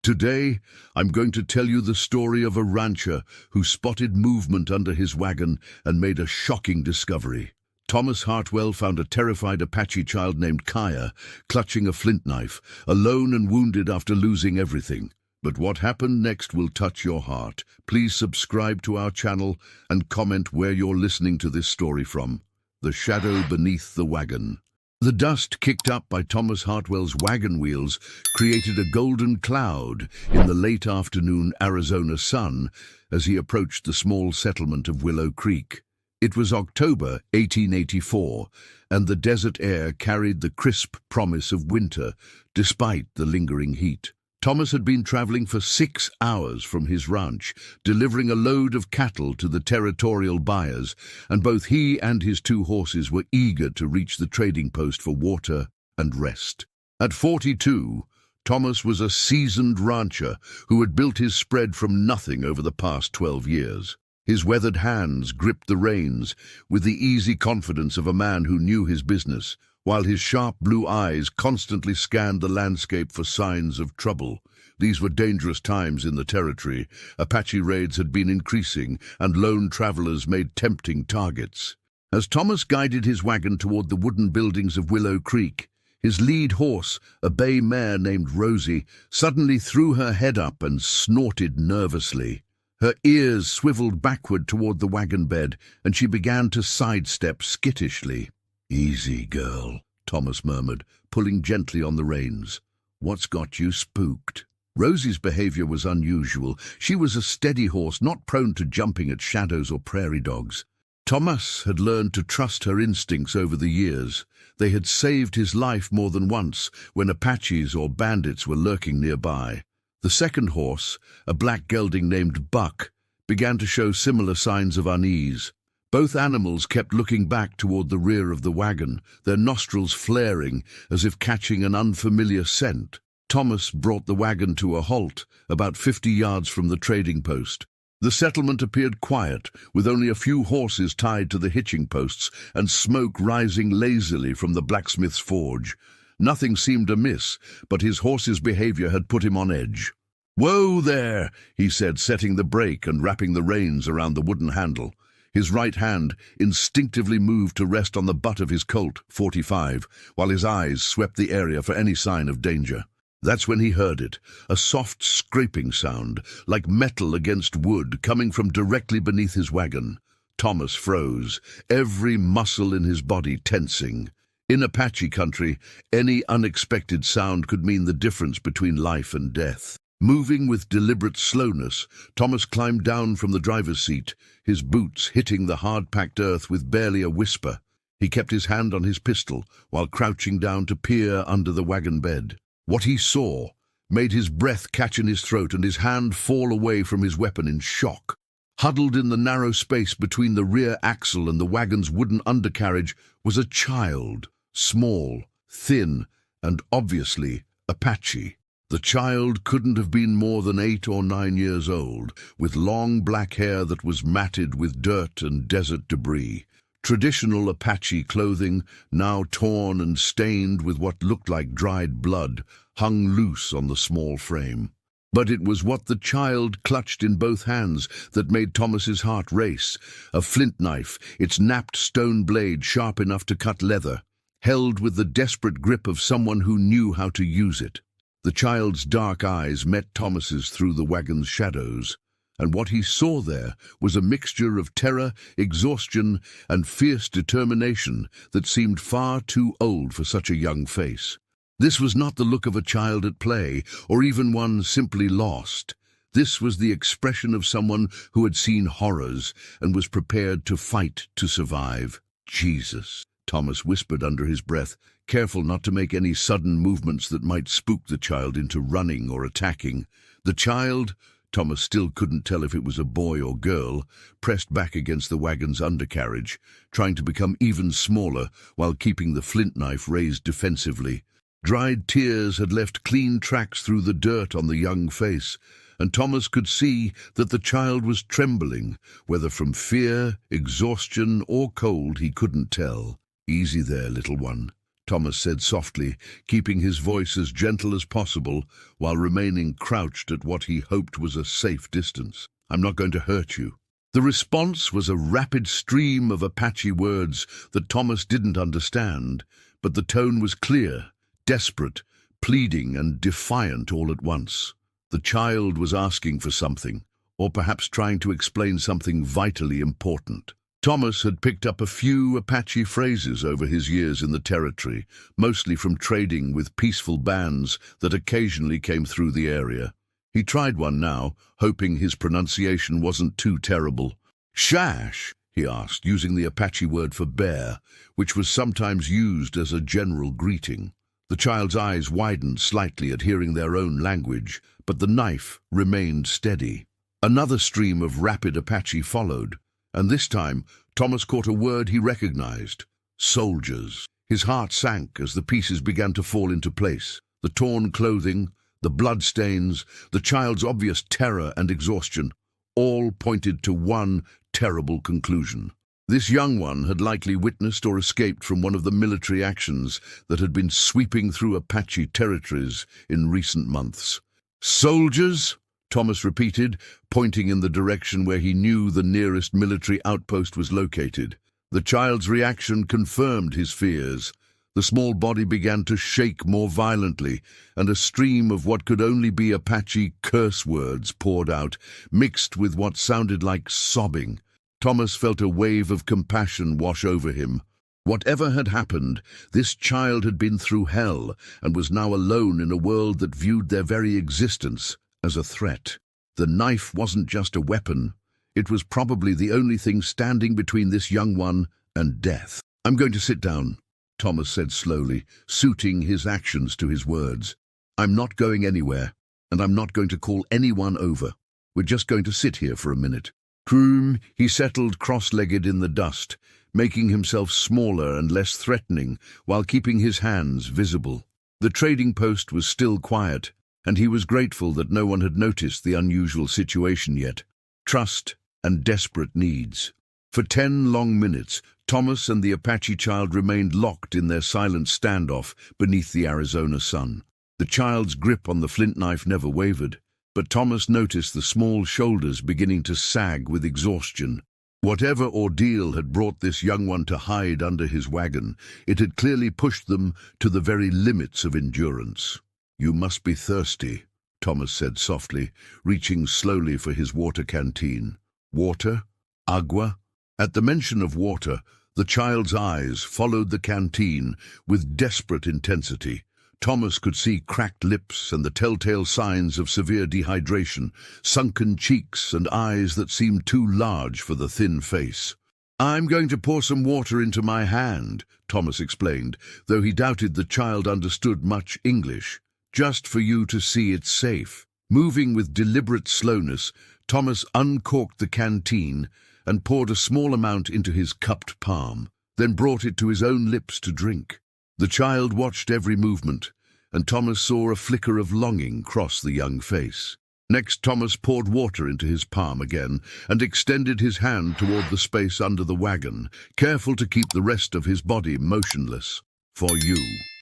Today, I'm going to tell you the story of a rancher who spotted movement under his wagon and made a shocking discovery. Thomas Hartwell found a terrified Apache child named Kaya clutching a flint knife, alone and wounded after losing everything. But what happened next will touch your heart. Please subscribe to our channel and comment where you're listening to this story from. The shadow beneath the wagon. The dust kicked up by Thomas Hartwell's wagon wheels created a golden cloud in the late afternoon Arizona sun as he approached the small settlement of Willow Creek. It was October 1884, and the desert air carried the crisp promise of winter despite the lingering heat. Thomas had been traveling for 6 hours from his ranch, delivering a load of cattle to the territorial buyers, and both he and his 2 horses were eager to reach the trading post for water and rest. At 42, Thomas was a seasoned rancher who had built his spread from nothing over the past 12 years. His weathered hands gripped the reins with the easy confidence of a man who knew his business, while his sharp blue eyes constantly scanned the landscape for signs of trouble. These were dangerous times in the territory. Apache raids had been increasing, and lone travelers made tempting targets. As Thomas guided his wagon toward the wooden buildings of Willow Creek, his lead horse, a bay mare named Rosie, suddenly threw her head up and snorted nervously. Her ears swiveled backward toward the wagon bed, and she began to sidestep skittishly. "Easy, girl," Thomas murmured, pulling gently on the reins. "What's got you spooked?" Rosie's behavior was unusual. She was a steady horse, not prone to jumping at shadows or prairie dogs. Thomas had learned to trust her instincts over the years. They had saved his life more than once when Apaches or bandits were lurking nearby. The second horse, a black gelding named Buck, began to show similar signs of unease. Both animals kept looking back toward the rear of the wagon, their nostrils flaring as if catching an unfamiliar scent. Thomas brought the wagon to a halt about 50 yards from the trading post. The settlement appeared quiet, with only a few horses tied to the hitching posts and smoke rising lazily from the blacksmith's forge. Nothing seemed amiss, but his horse's behavior had put him on edge. "Whoa there," he said, setting the brake and wrapping the reins around the wooden handle. His right hand instinctively moved to rest on the butt of his Colt .45, while his eyes swept the area for any sign of danger. That's when he heard it, a soft scraping sound, like metal against wood, coming from directly beneath his wagon. Thomas froze, every muscle in his body tensing. In Apache country, any unexpected sound could mean the difference between life and death. Moving with deliberate slowness, Thomas climbed down from the driver's seat, his boots hitting the hard-packed earth with barely a whisper. He kept his hand on his pistol while crouching down to peer under the wagon bed. What he saw made his breath catch in his throat and his hand fall away from his weapon in shock. Huddled in the narrow space between the rear axle and the wagon's wooden undercarriage was a child, small, thin, and obviously Apache. The child couldn't have been more than 8 or 9 years old, with long black hair that was matted with dirt and desert debris. Traditional Apache clothing, now torn and stained with what looked like dried blood, hung loose on the small frame. But it was what the child clutched in both hands that made Thomas's heart race. A flint knife, its napped stone blade sharp enough to cut leather, held with the desperate grip of someone who knew how to use it. The child's dark eyes met Thomas's through the wagon's shadows, and what he saw there was a mixture of terror, exhaustion, and fierce determination that seemed far too old for such a young face. This was not the look of a child at play, or even one simply lost. This was the expression of someone who had seen horrors and was prepared to fight to survive. "Jesus," Thomas whispered under his breath, careful not to make any sudden movements that might spook the child into running or attacking. The child, Thomas still couldn't tell if it was a boy or girl, pressed back against the wagon's undercarriage, trying to become even smaller while keeping the flint knife raised defensively. Dried tears had left clean tracks through the dirt on the young face, and Thomas could see that the child was trembling, whether from fear, exhaustion, or cold he couldn't tell. "Easy there, little one," Thomas said softly, keeping his voice as gentle as possible while remaining crouched at what he hoped was a safe distance. "I'm not going to hurt you." The response was a rapid stream of Apache words that Thomas didn't understand, but the tone was clear, desperate, pleading and defiant all at once. The child was asking for something, or perhaps trying to explain something vitally important. Thomas had picked up a few Apache phrases over his years in the territory, mostly from trading with peaceful bands that occasionally came through the area. He tried one now, hoping his pronunciation wasn't too terrible. "Shash?" he asked, using the Apache word for bear, which was sometimes used as a general greeting. The child's eyes widened slightly at hearing their own language, but the knife remained steady. Another stream of rapid Apache followed, and this time Thomas caught a word he recognized: soldiers. His heart sank as the pieces began to fall into place. The torn clothing, the bloodstains, the child's obvious terror and exhaustion, all pointed to one terrible conclusion. This young one had likely witnessed or escaped from one of the military actions that had been sweeping through Apache territories in recent months. "Soldiers?" Thomas repeated, pointing in the direction where he knew the nearest military outpost was located. The child's reaction confirmed his fears. The small body began to shake more violently, and a stream of what could only be Apache curse words poured out, mixed with what sounded like sobbing. Thomas felt a wave of compassion wash over him. Whatever had happened, this child had been through hell and was now alone in a world that viewed their very existence as a threat. The knife wasn't just a weapon. It was probably the only thing standing between this young one and death. "I'm going to sit down," Thomas said slowly, suiting his actions to his words. "I'm not going anywhere, and I'm not going to call anyone over. We're just going to sit here for a minute." Croom, he settled cross-legged in the dust, making himself smaller and less threatening while keeping his hands visible. The trading post was still quiet, and he was grateful that no one had noticed the unusual situation yet. Trust and desperate needs. For 10 long minutes, Thomas and the Apache child remained locked in their silent standoff beneath the Arizona sun. The child's grip on the flint knife never wavered, but Thomas noticed the small shoulders beginning to sag with exhaustion. Whatever ordeal had brought this young one to hide under his wagon, it had clearly pushed them to the very limits of endurance. "You must be thirsty," Thomas said softly, reaching slowly for his water canteen. "Water? Agua?" At the mention of water, the child's eyes followed the canteen with desperate intensity. Thomas could see cracked lips and the telltale signs of severe dehydration, sunken cheeks and eyes that seemed too large for the thin face. "I'm going to pour some water into my hand," Thomas explained, though he doubted the child understood much English. "Just for you to see it's safe." Moving with deliberate slowness, Thomas uncorked the canteen and poured a small amount into his cupped palm, then brought it to his own lips to drink. The child watched every movement, and Thomas saw a flicker of longing cross the young face. Next, Thomas poured water into his palm again and extended his hand toward the space under the wagon, careful to keep the rest of his body motionless. "For you,"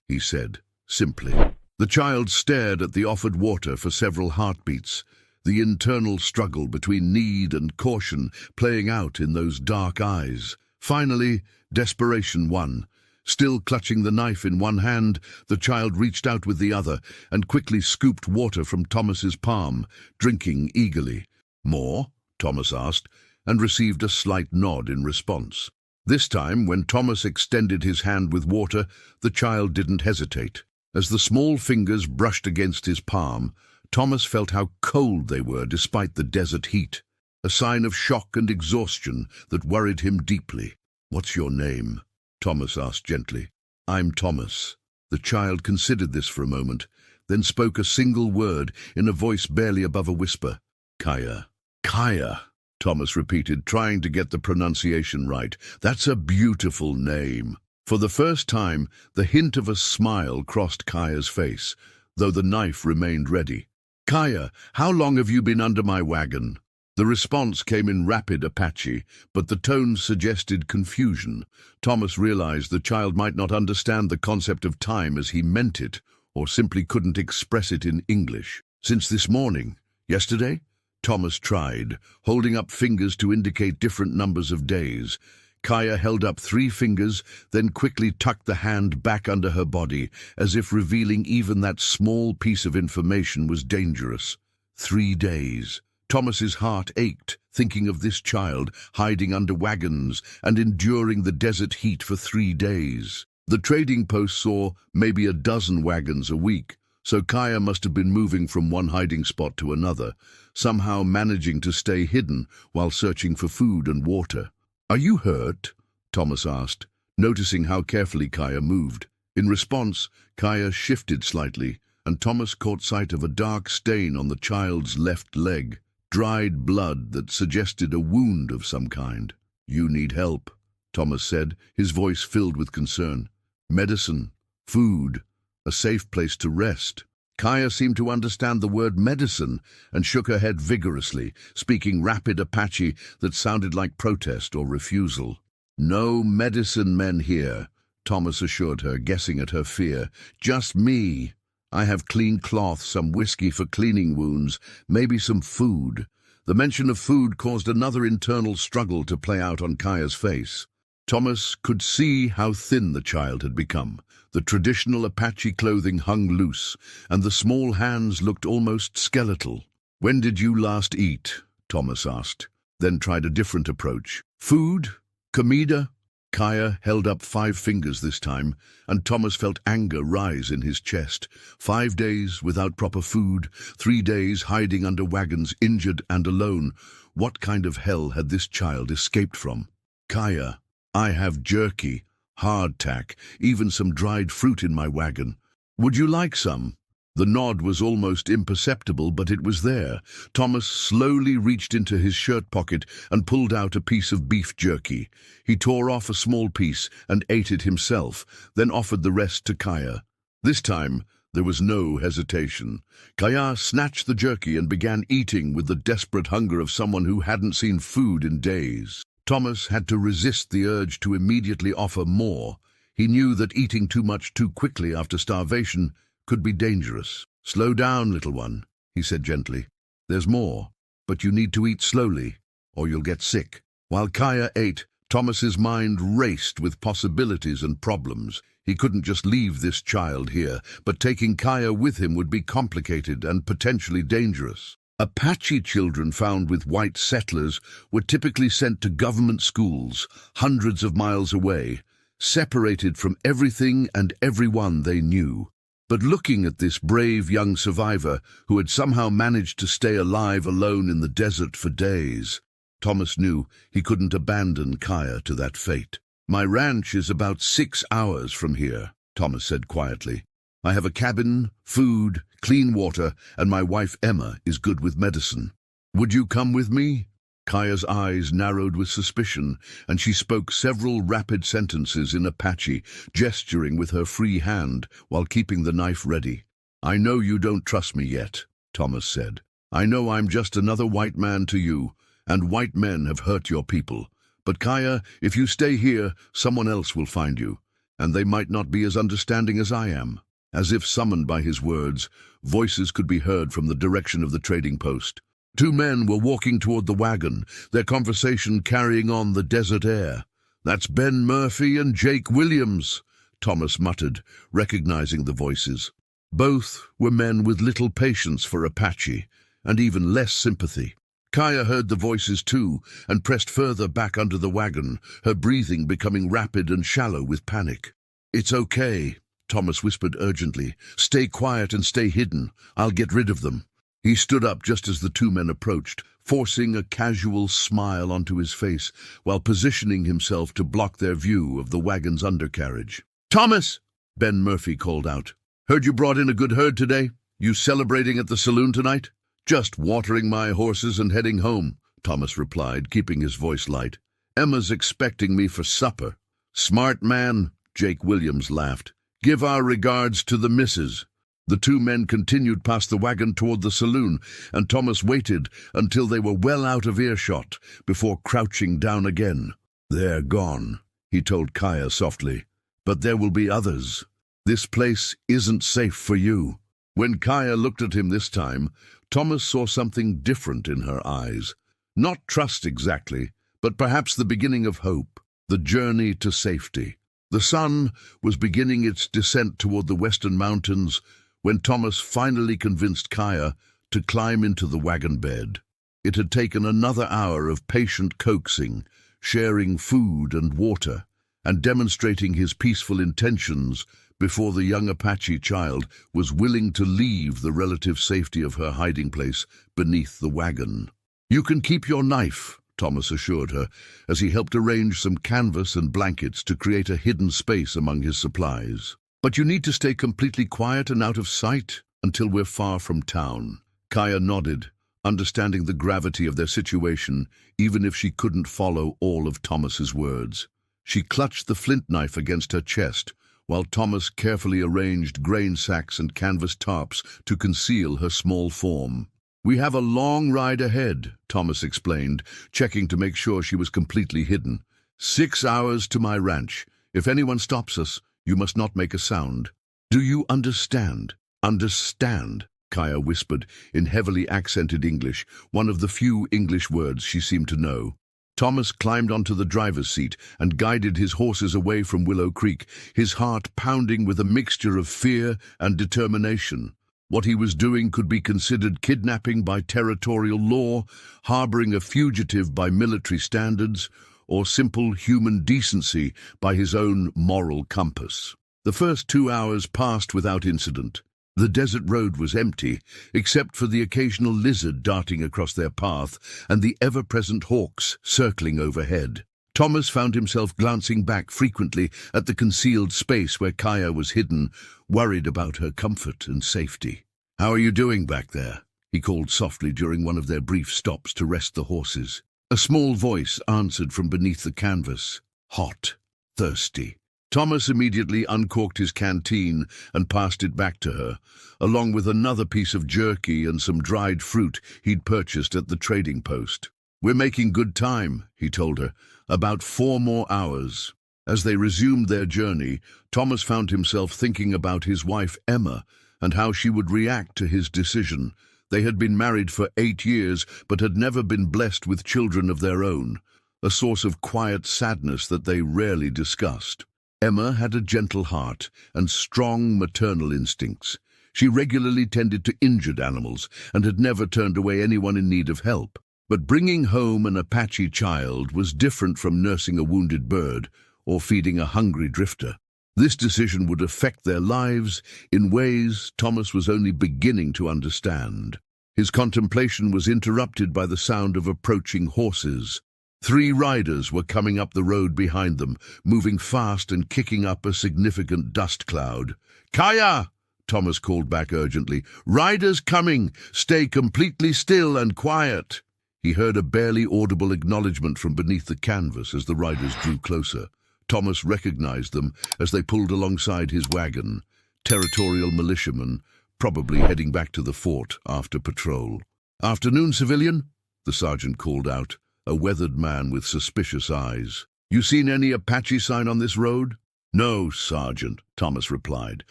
he said, simply. The child stared at the offered water for several heartbeats, the internal struggle between need and caution playing out in those dark eyes. Finally, desperation won. Still clutching the knife in one hand, the child reached out with the other and quickly scooped water from Thomas's palm, drinking eagerly. "More?" Thomas asked, and received a slight nod in response. This time, when Thomas extended his hand with water, the child didn't hesitate. As the small fingers brushed against his palm, Thomas felt how cold they were despite the desert heat, a sign of shock and exhaustion that worried him deeply. "What's your name?" Thomas asked gently. "I'm Thomas." The child considered this for a moment, then spoke a single word in a voice barely above a whisper. "Kaya." "Kaya," Thomas repeated, trying to get the pronunciation right. "That's a beautiful name." For the first time, the hint of a smile crossed Kaya's face, though the knife remained ready. "Kaya, how long have you been under my wagon?" The response came in rapid Apache, but the tone suggested confusion. Thomas realized the child might not understand the concept of time as he meant it, or simply couldn't express it in English. "Since this morning? Yesterday?" Thomas tried, holding up fingers to indicate different numbers of days. Kaya held up 3 fingers, then quickly tucked the hand back under her body, as if revealing even that small piece of information was dangerous. 3 days. Thomas's heart ached, thinking of this child hiding under wagons and enduring the desert heat for 3 days. The trading post saw maybe a dozen wagons a week, so Kaya must have been moving from one hiding spot to another, somehow managing to stay hidden while searching for food and water. "Are you hurt?" Thomas asked, noticing how carefully Kaya moved. In response, Kaya shifted slightly, and Thomas caught sight of a dark stain on the child's left leg, dried blood that suggested a wound of some kind. "You need help," Thomas said, his voice filled with concern. "Medicine, food, a safe place to rest." Kaya seemed to understand the word medicine and shook her head vigorously, speaking rapid Apache that sounded like protest or refusal. "No medicine men here," Thomas assured her, guessing at her fear. "Just me. I have clean cloth, some whiskey for cleaning wounds, maybe some food." The mention of food caused another internal struggle to play out on Kaya's face. Thomas could see how thin the child had become. The traditional Apache clothing hung loose, and the small hands looked almost skeletal. "When did you last eat?" Thomas asked, then tried a different approach. "Food? Comida?" Kaya held up 5 fingers this time, and Thomas felt anger rise in his chest. 5 days without proper food, 3 days hiding under wagons, injured and alone. What kind of hell had this child escaped from? "Kaya, I have jerky, hardtack, even some dried fruit in my wagon. Would you like some?" The nod was almost imperceptible, but it was there. Thomas slowly reached into his shirt pocket and pulled out a piece of beef jerky. He tore off a small piece and ate it himself, then offered the rest to Kaya. This time, there was no hesitation. Kaya snatched the jerky and began eating with the desperate hunger of someone who hadn't seen food in days. Thomas had to resist the urge to immediately offer more. He knew that eating too much too quickly after starvation could be dangerous. "Slow down, little one," he said gently. "There's more, but you need to eat slowly, or you'll get sick." While Kaya ate, Thomas's mind raced with possibilities and problems. He couldn't just leave this child here, but taking Kaya with him would be complicated and potentially dangerous. Apache children found with white settlers were typically sent to government schools, hundreds of miles away, separated from everything and everyone they knew. But looking at this brave young survivor who had somehow managed to stay alive alone in the desert for days, Thomas knew he couldn't abandon Kaya to that fate. "My ranch is about 6 hours from here," Thomas said quietly. "I have a cabin, food, clean water, and my wife Emma is good with medicine. Would you come with me?" Kaya's eyes narrowed with suspicion, and she spoke several rapid sentences in Apache, gesturing with her free hand while keeping the knife ready. "I know you don't trust me yet," Thomas said. "I know I'm just another white man to you, and white men have hurt your people. But Kaya, if you stay here, someone else will find you, and they might not be as understanding as I am." As if summoned by his words, voices could be heard from the direction of the trading post. 2 men were walking toward the wagon, their conversation carrying on the desert air. "That's Ben Murphy and Jake Williams," Thomas muttered, recognizing the voices. Both were men with little patience for Apache, and even less sympathy. Kaya heard the voices too, and pressed further back under the wagon, her breathing becoming rapid and shallow with panic. "It's okay," Thomas whispered urgently. "Stay quiet and stay hidden. I'll get rid of them." He stood up just as the 2 men approached, forcing a casual smile onto his face while positioning himself to block their view of the wagon's undercarriage. "Thomas!" Ben Murphy called out. "Heard you brought in a good herd today. You celebrating at the saloon tonight?" "Just watering my horses and heading home," Thomas replied, keeping his voice light. "Emma's expecting me for supper." "Smart man," Jake Williams laughed. "Give our regards to the missus." The two men continued past the wagon toward the saloon, and Thomas waited until they were well out of earshot before crouching down again. "They're gone," he told Kaya softly. "But there will be others. This place isn't safe for you." When Kaya looked at him this time, Thomas saw something different in her eyes. Not trust exactly, but perhaps the beginning of hope, the journey to safety. The sun was beginning its descent toward the western mountains when Thomas finally convinced Kaya to climb into the wagon bed. It had taken another hour of patient coaxing, sharing food and water, and demonstrating his peaceful intentions before the young Apache child was willing to leave the relative safety of her hiding place beneath the wagon. "You can keep your knife," Thomas assured her, as he helped arrange some canvas and blankets to create a hidden space among his supplies. "But you need to stay completely quiet and out of sight until we're far from town." Kaya nodded, understanding the gravity of their situation, even if she couldn't follow all of Thomas's words. She clutched the flint knife against her chest, while Thomas carefully arranged grain sacks and canvas tarps to conceal her small form. "We have a long ride ahead," Thomas explained, checking to make sure she was completely hidden. 6 hours to my ranch. If anyone stops us, you must not make a sound." "Do you understand?" "Understand," Kaya whispered in heavily accented English, one of the few English words she seemed to know. Thomas climbed onto the driver's seat and guided his horses away from Willow Creek, his heart pounding with a mixture of fear and determination. What he was doing could be considered kidnapping by territorial law, harboring a fugitive by military standards, or simple human decency by his own moral compass. The first 2 hours passed without incident. The desert road was empty, except for the occasional lizard darting across their path and the ever-present hawks circling overhead. Thomas found himself glancing back frequently at the concealed space where Kaya was hidden, worried about her comfort and safety. "How are you doing back there?" he called softly during one of their brief stops to rest the horses. A small voice answered from beneath the canvas. "Hot, thirsty." Thomas immediately uncorked his canteen and passed it back to her, along with another piece of jerky and some dried fruit he'd purchased at the trading post. "We're making good time," he told her. "About 4 more hours." As they resumed their journey, Thomas found himself thinking about his wife Emma and how she would react to his decision. They had been married for 8 years, but had never been blessed with children of their own, a source of quiet sadness that they rarely discussed. Emma had a gentle heart and strong maternal instincts. She regularly tended to injured animals and had never turned away anyone in need of help. But bringing home an Apache child was different from nursing a wounded bird or feeding a hungry drifter. This decision would affect their lives in ways Thomas was only beginning to understand. His contemplation was interrupted by the sound of approaching horses. 3 riders were coming up the road behind them, moving fast and kicking up a significant dust cloud. "Kaya!" Thomas called back urgently. "Riders coming! Stay completely still and quiet!" He heard a barely audible acknowledgement from beneath the canvas as the riders drew closer. Thomas recognized them as they pulled alongside his wagon. Territorial militiamen, probably heading back to the fort after patrol. "Afternoon, civilian," the sergeant called out, a weathered man with suspicious eyes. "You seen any Apache sign on this road?" "No, Sergeant," Thomas replied,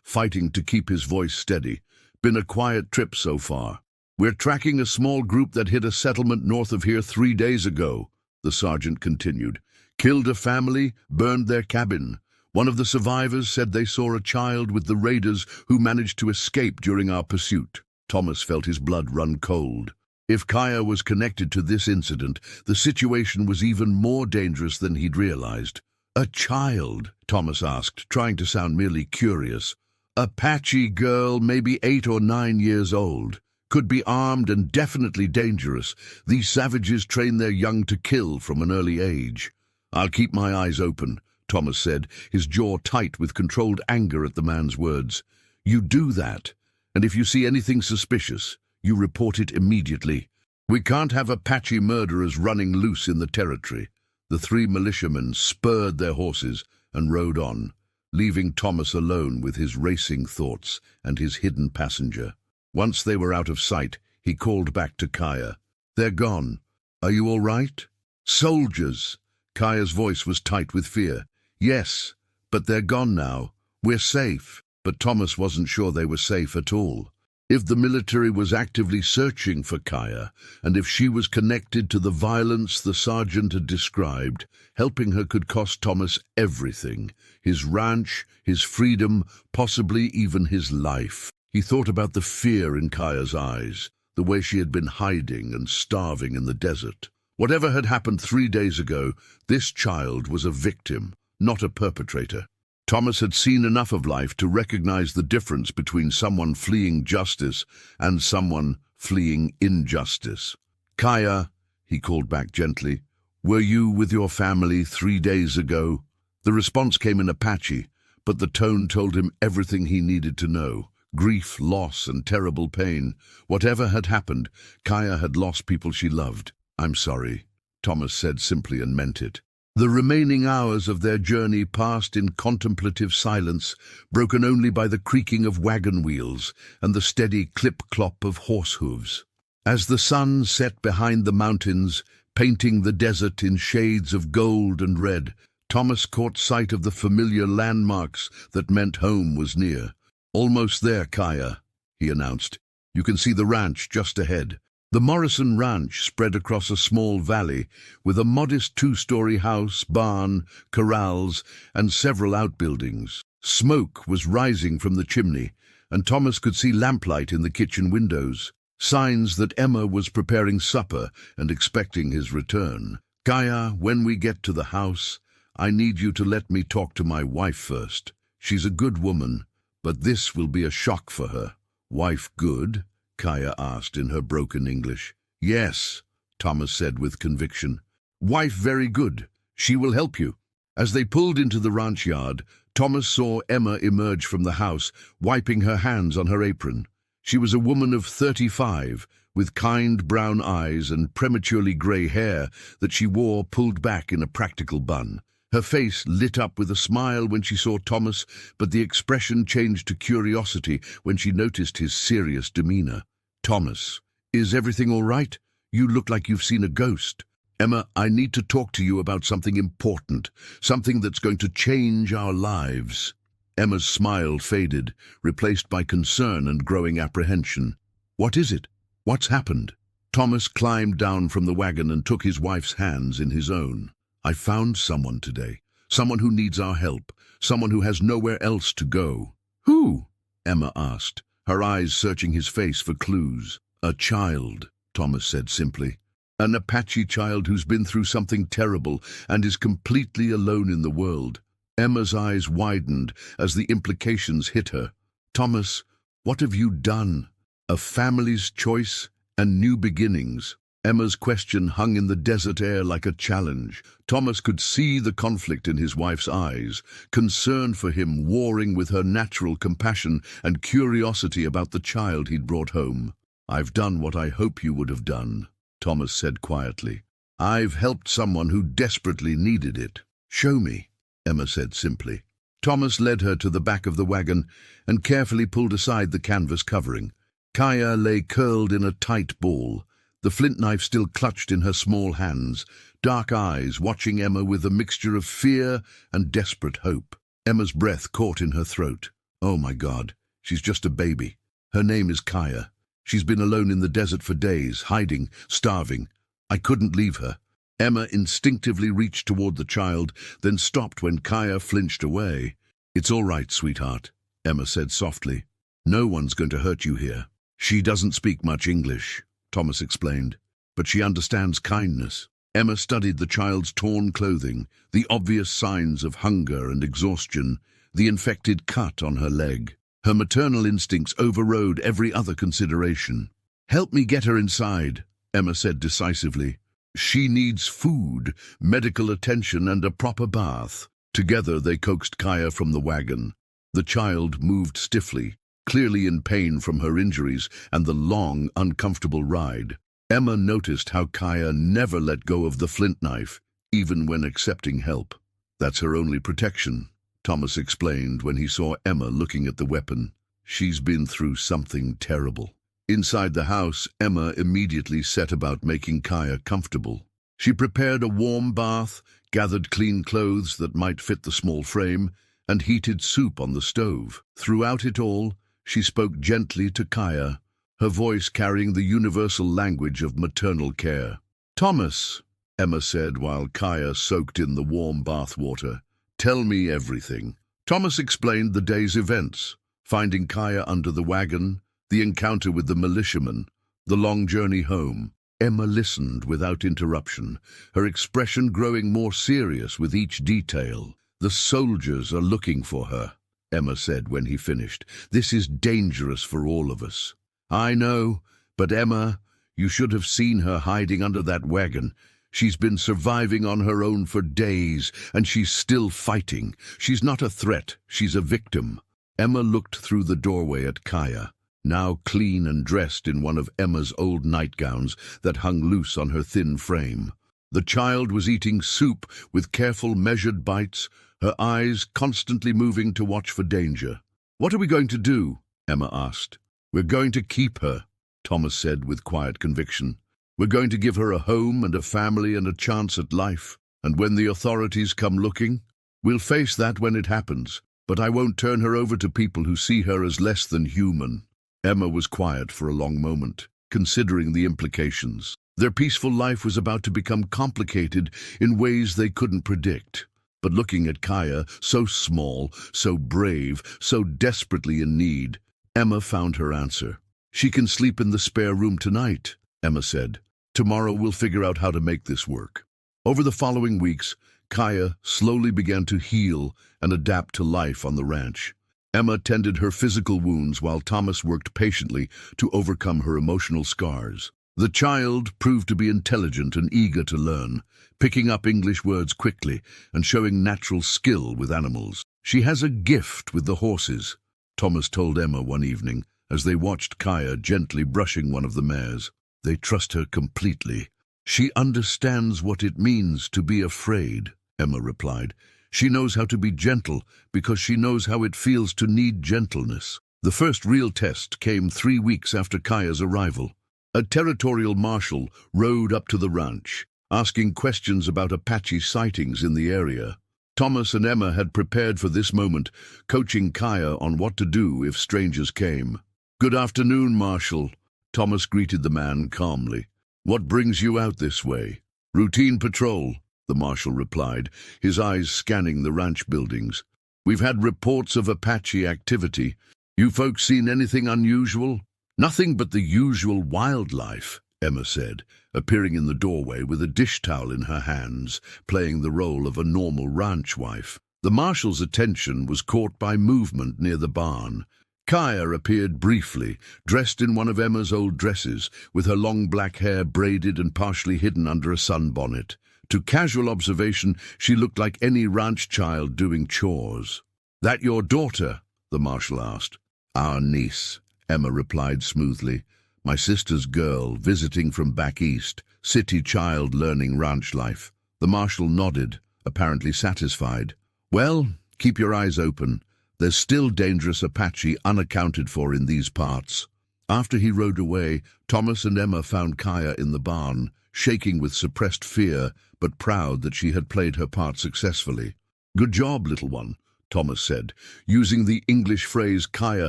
fighting to keep his voice steady. "Been a quiet trip so far." "We're tracking a small group that hit a settlement north of here 3 days ago," the sergeant continued. "Killed a family, burned their cabin. One of the survivors said they saw a child with the raiders who managed to escape during our pursuit." Thomas felt his blood run cold. If Kaya was connected to this incident, the situation was even more dangerous than he'd realized. "A child?" Thomas asked, trying to sound merely curious. "Apache girl, maybe 8 or 9 years old. Could be armed and definitely dangerous. These savages train their young to kill from an early age." "I'll keep my eyes open," Thomas said, his jaw tight with controlled anger at the man's words. "You do that, and if you see anything suspicious, you report it immediately. We can't have Apache murderers running loose in the territory." The 3 militiamen spurred their horses and rode on. leaving Thomas alone with his racing thoughts and his hidden passenger. Once they were out of sight, he called back to Kaya. "They're gone. Are you all right?" "Soldiers!" Kaya's voice was tight with fear. "Yes, but they're gone now. We're safe." But Thomas wasn't sure they were safe at all. If the military was actively searching for Kaya, and if she was connected to the violence the sergeant had described, helping her could cost Thomas everything: his ranch, his freedom, possibly even his life. He thought about the fear in Kaya's eyes, the way she had been hiding and starving in the desert. Whatever had happened 3 days ago, this child was a victim, not a perpetrator. Thomas had seen enough of life to recognize the difference between someone fleeing justice and someone fleeing injustice. "Kaya," he called back gently, "were you with your family 3 days ago?" The response came in Apache, but the tone told him everything he needed to know. Grief, loss, and terrible pain. Whatever had happened, Kaya had lost people she loved. "I'm sorry," Thomas said simply and meant it. The remaining hours of their journey passed in contemplative silence, broken only by the creaking of wagon wheels and the steady clip-clop of horse hooves. As the sun set behind the mountains, painting the desert in shades of gold and red, Thomas caught sight of the familiar landmarks that meant home was near. "Almost there, Kaya," he announced. "You can see the ranch just ahead." The Morrison Ranch spread across a small valley, with a modest 2-story house, barn, corrals, and several outbuildings. Smoke was rising from the chimney, and Thomas could see lamplight in the kitchen windows, signs that Emma was preparing supper and expecting his return. "Kaya, when we get to the house, I need you to let me talk to my wife first. She's a good woman, but this will be a shock for her." "Wife good?" Kaya asked in her broken English. "Yes," Thomas said with conviction. "Wife very good. She will help you." As they pulled into the ranch yard, Thomas saw Emma emerge from the house, wiping her hands on her apron. She was a woman of 35, with kind brown eyes and prematurely grey hair that she wore pulled back in a practical bun. Her face lit up with a smile when she saw Thomas, but the expression changed to curiosity when she noticed his serious demeanor. "Thomas, is everything all right? You look like you've seen a ghost." "Emma, I need to talk to you about something important, something that's going to change our lives." Emma's smile faded, replaced by concern and growing apprehension. "What is it? What's happened?" Thomas climbed down from the wagon and took his wife's hands in his own. "I found someone today, someone who needs our help, someone who has nowhere else to go." "Who?" Emma asked, her eyes searching his face for clues. "A child," Thomas said simply. "An Apache child who's been through something terrible and is completely alone in the world." Emma's eyes widened as the implications hit her. "Thomas, what have you done? A family's choice and new beginnings." Emma's question hung in the desert air like a challenge. Thomas could see the conflict in his wife's eyes, concern for him warring with her natural compassion and curiosity about the child he'd brought home. "I've done what I hope you would have done," Thomas said quietly. "I've helped someone who desperately needed it." "Show me," Emma said simply. Thomas led her to the back of the wagon and carefully pulled aside the canvas covering. Kaya lay curled in a tight ball, the flint knife still clutched in her small hands, dark eyes watching Emma with a mixture of fear and desperate hope. Emma's breath caught in her throat. "Oh my God, she's just a baby. Her name is Kaya. She's been alone in the desert for days, hiding, starving. I couldn't leave her." Emma instinctively reached toward the child, then stopped when Kaya flinched away. "It's all right, sweetheart," Emma said softly. "No one's going to hurt you here." "She doesn't speak much English," Thomas explained, "but she understands kindness." Emma studied the child's torn clothing, the obvious signs of hunger and exhaustion, the infected cut on her leg. Her maternal instincts overrode every other consideration. "Help me get her inside," Emma said decisively. "She needs food, medical attention, and a proper bath." Together they coaxed Kaya from the wagon. The child moved stiffly, clearly in pain from her injuries and the long, uncomfortable ride. Emma noticed how Kaya never let go of the flint knife, even when accepting help. "That's her only protection," Thomas explained when he saw Emma looking at the weapon. "She's been through something terrible." Inside the house, Emma immediately set about making Kaya comfortable. She prepared a warm bath, gathered clean clothes that might fit the small frame, and heated soup on the stove. Throughout it all, she spoke gently to Kaya, her voice carrying the universal language of maternal care. "Thomas," Emma said while Kaya soaked in the warm bath water, "tell me everything." Thomas explained the day's events, finding Kaya under the wagon, the encounter with the militiamen, the long journey home. Emma listened without interruption, her expression growing more serious with each detail. "The soldiers are looking for her," Emma said when he finished. "This is dangerous for all of us." "I know, but Emma, you should have seen her hiding under that wagon. She's been surviving on her own for days, and she's still fighting. She's not a threat, she's a victim." Emma looked through the doorway at Kaya, now clean and dressed in one of Emma's old nightgowns that hung loose on her thin frame. The child was eating soup with careful, measured bites, her eyes constantly moving to watch for danger. "What are we going to do?" Emma asked. "We're going to keep her," Thomas said with quiet conviction. "We're going to give her a home and a family and a chance at life. And when the authorities come looking, we'll face that when it happens. But I won't turn her over to people who see her as less than human." Emma was quiet for a long moment, considering the implications. Their peaceful life was about to become complicated in ways they couldn't predict. But looking at Kaya, so small, so brave, so desperately in need, Emma found her answer. "She can sleep in the spare room tonight," Emma said. "Tomorrow we'll figure out how to make this work." Over the following weeks, Kaya slowly began to heal and adapt to life on the ranch. Emma tended her physical wounds while Thomas worked patiently to overcome her emotional scars. The child proved to be intelligent and eager to learn, picking up English words quickly and showing natural skill with animals. "She has a gift with the horses," Thomas told Emma one evening as they watched Kaya gently brushing one of the mares. "They trust her completely." "She understands what it means to be afraid," Emma replied. "She knows how to be gentle because she knows how it feels to need gentleness." The first real test came 3 weeks after Kaya's arrival. A territorial marshal rode up to the ranch, asking questions about Apache sightings in the area. Thomas and Emma had prepared for this moment, coaching Kaya on what to do if strangers came. "Good afternoon, Marshal," Thomas greeted the man calmly. "What brings you out this way?" "Routine patrol," the marshal replied, his eyes scanning the ranch buildings. "We've had reports of Apache activity. You folks seen anything unusual?" "Nothing but the usual wildlife," Emma said, appearing in the doorway with a dish towel in her hands, playing the role of a normal ranch wife. The marshal's attention was caught by movement near the barn. Kaya appeared briefly, dressed in one of Emma's old dresses, with her long black hair braided and partially hidden under a sunbonnet. To casual observation, she looked like any ranch child doing chores. "That your daughter?" the marshal asked. "Our niece," Emma replied smoothly. "My sister's girl, visiting from back east, city child learning ranch life." The marshal nodded, apparently satisfied. "Well, keep your eyes open. There's still dangerous Apache unaccounted for in these parts." After he rode away, Thomas and Emma found Kaya in the barn, shaking with suppressed fear, but proud that she had played her part successfully. "Good job, little one," Thomas said, using the English phrase Kaya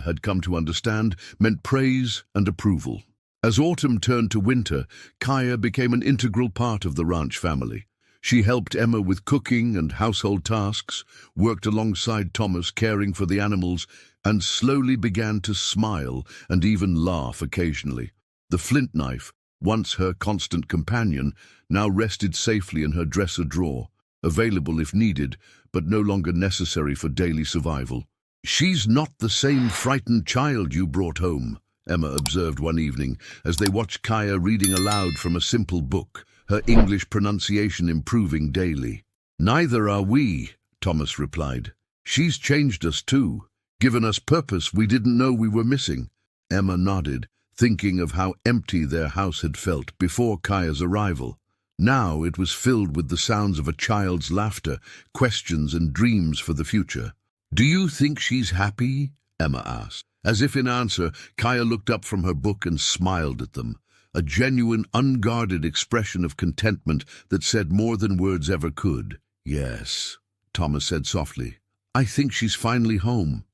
had come to understand meant praise and approval. As autumn turned to winter, Kaya became an integral part of the ranch family. She helped Emma with cooking and household tasks, worked alongside Thomas caring for the animals, and slowly began to smile and even laugh occasionally. The flint knife, once her constant companion, now rested safely in her dresser drawer, available if needed, but no longer necessary for daily survival. "She's not the same frightened child you brought home," Emma observed one evening as they watched Kaya reading aloud from a simple book, her English pronunciation improving daily. "Neither are we," Thomas replied. "She's changed us too, given us purpose we didn't know we were missing." Emma nodded, thinking of how empty their house had felt before Kaya's arrival. Now it was filled with the sounds of a child's laughter, questions and dreams for the future. "Do you think she's happy?" Emma asked. As if in answer, Kaya looked up from her book and smiled at them, a genuine, unguarded expression of contentment that said more than words ever could. "Yes," Thomas said softly. "I think she's finally home.